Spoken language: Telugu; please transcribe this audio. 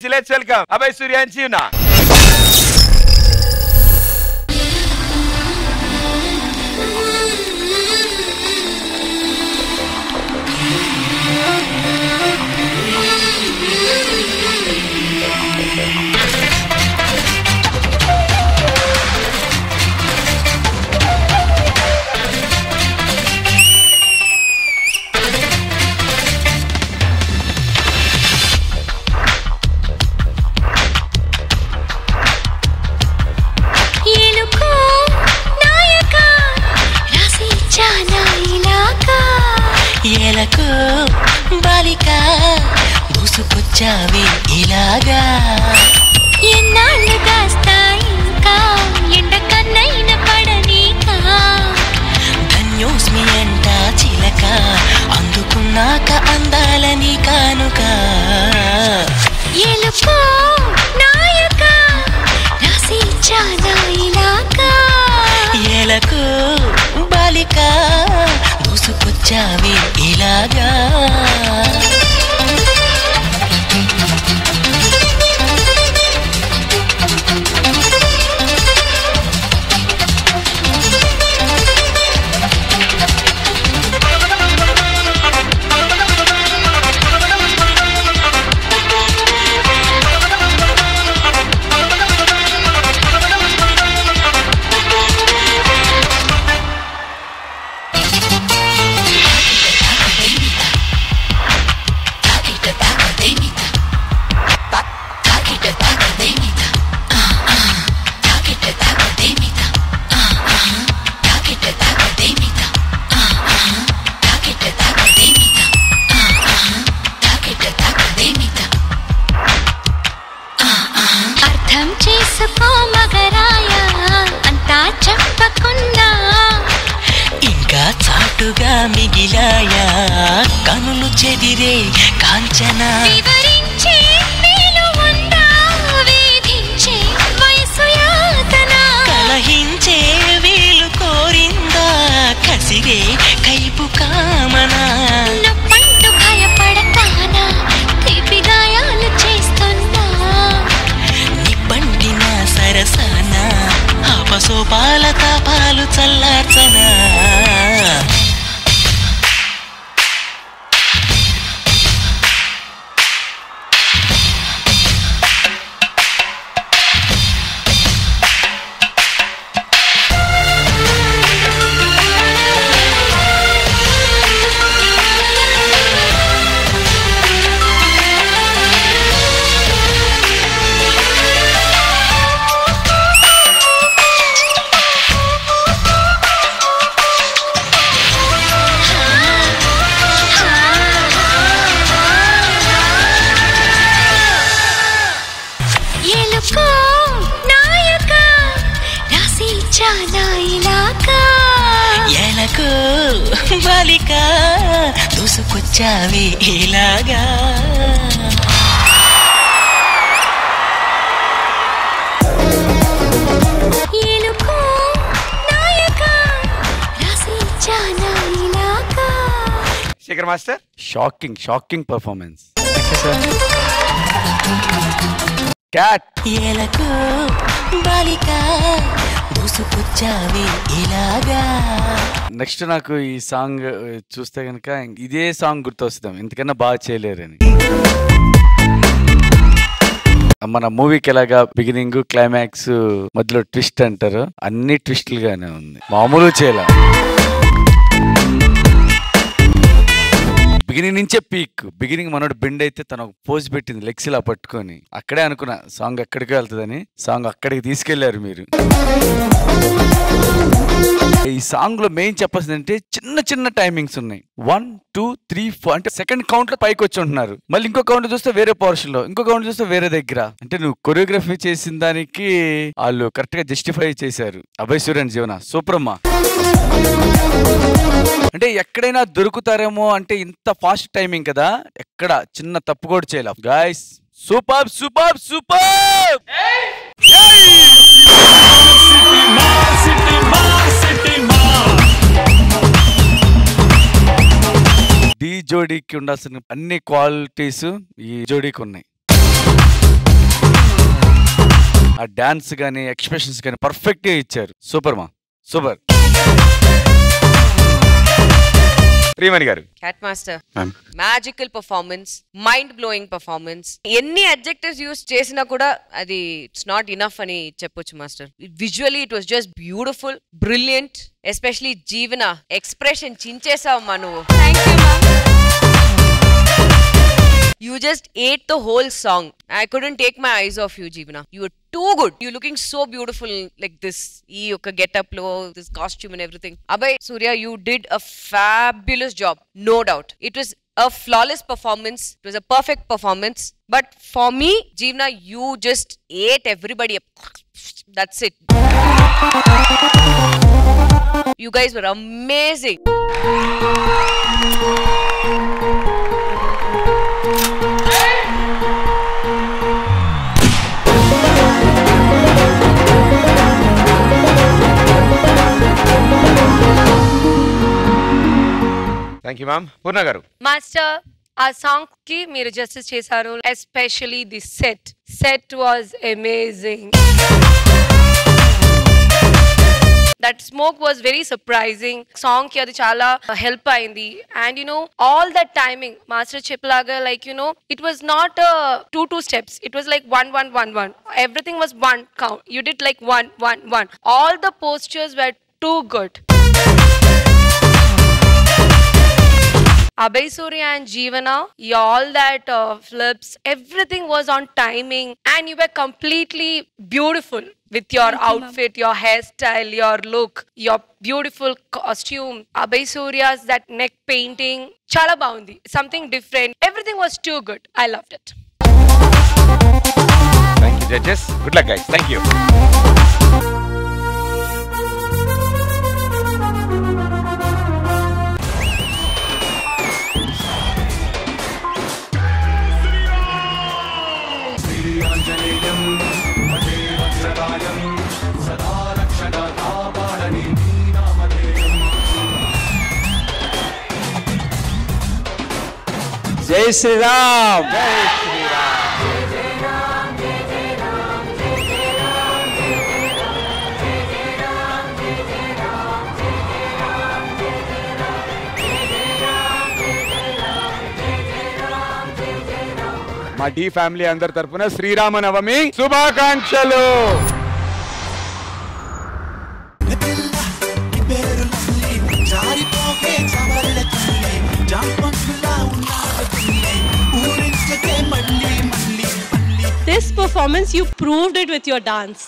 Let's welcome Abhay Surya and Jeevna. బాలికా దూసుకొచ్చావే ఇలాగా ఎన్నాళ్ళు దాస్తా ఇంకా ఎండ కన్నైన పడనీకా ధన్యోస్మి అంట చిలక అందుకున్నాక అందాలని కానుక ఎలుకో నాయక రాసి చానా ఇలాగా ఎలకు బాలికా దూసుకొచ్చావే ఇలాగా చాటుగా మిగిలాయా కనులు చెదిరే కాంచనా వివరించే మేలు ఉందా వేధించే వయసు యాతన కలహించే వీలు కోరిందా కసిరే కైపు కామనా నప్పంటూ భయపడతానా తీపి గాయాలు చేస్తున్నా నిప్పంటిన సరసనా ఆపసోపాల తాపాలు చల్లార్చనా బాలికా దూసుకొచ్చావే ఇలాగా Shekhar master shocking performance cat ఎలకు బాలికా దూసుకొచ్చావే ఇలాగా నెక్స్ట్ నాకు ఈ సాంగ్ చూస్తే కనుక ఇదే సాంగ్ గుర్తొస్తాం ఎందుకన్నా బాగా చేయలేరని మన మూవీకి ఎలాగా బిగినింగ్ క్లైమాక్స్ మధ్యలో ట్విస్ట్ అంటారు అన్ని ట్విస్టులుగానే ఉంది మామూలు చేయలే బిగినింగ్ నుంచే పీక్ బిగినింగ్ మనోడు బెండ్ అయితే తన పోజ్ పెట్టింది లెగ్స్ ఇలా పట్టుకొని అక్కడే అనుకున్నా సాంగ్ ఎక్కడికి వెళ్తుందని సాంగ్ అక్కడికి తీసుకెళ్లారు మీరు ఈ సాంగ్ లో మెయిన్ చెప్పాల్సింది అంటే చిన్న టైమింగ్స్ ఉన్నాయి 1 2 3 4 అంటే సెకండ్ కౌంట్ లో పైకి వచ్చి ఉంటున్నారు మళ్ళీ ఇంకో కౌంట్ చూస్తే వేరే పోర్షన్ లో ఇంకో కౌంట్ చూస్తే వేరే దగ్గర అంటే నువ్వు కొరియోగ్రఫీ చేసిన దానికి వాళ్ళు కరెక్ట్ గా జస్టిఫై చేశారు అభయ్ సూర్య అండ్ జీవన సూపర్ అమ్మా అంటే ఎక్కడైనా దొరుకుతారేమో అంటే ఇంత ఫాస్ట్ టైమింగ్ కదా ఎక్కడ చిన్న తప్పు కూడా చేయలే గైస్ సూపర్ సూపర్ సూపర్ డి జోడీకి ఉండాల్సిన అన్ని క్వాలిటీస్ ఈ జోడీకి ఉన్నాయి ఆ డాన్స్ గానీ ఎక్స్ప్రెషన్స్ గానీ పర్ఫెక్ట్ గా ఇచ్చారు. సూపర్ మా, సూపర్. ప్రియమణి గారు. Cat master, magical performance, mind blowing performance. ఎన్ని అడ్జెక్టివ్స్ యూస్ చేసినా కూడా అది ఇట్స్ నాట్ ఇనఫ్ అని చెప్పొచ్చు master. Visually it was just beautiful, brilliant. Especially జీవన ఎక్స్ప్రెషన్ చించేసావమ్మా నువ్వు. You just ate the whole song. I couldn't take my eyes off you, Jeevana. You were too good. You're looking so beautiful like this. Ee oka get-up lo, this costume and everything. Abhay, Surya, you did a fabulous job. No doubt. It was a flawless performance. It was a perfect performance. But for me, Jeevana, you just ate everybody up. That's it. You guys were amazing. Thank you ma'am. Purna గారు. మాస్టర్, ఆ సాంగ్ కి మీరు జస్టిస్ చేశారు. Especially the set was amazing. That smoke was very surprising. Song కి అది చాలా హెల్ప్ అయింది. And all that timing master చెప్పలాగా like it was not two steps. It was like 1-1-1-1. Everything was one count. You did like 1-1-1. All the postures were too good. Abhay Surya and Jeevana, all that flips, everything was on timing, and you were completely beautiful with your outfit, your hairstyle, your look, your beautiful costume. Abhay Surya's that neck painting, chala baundi, something different. Everything was too good. I loved it. Thank you, judges. Good luck, guys. Thank you. జై శ్రీరామ్. జై శ్రీరామ్. మా డి ఫ్యామిలీ అందరి తరపున శ్రీరామనవమి శుభాకాంక్షలు. This performance, you proved it with your dance.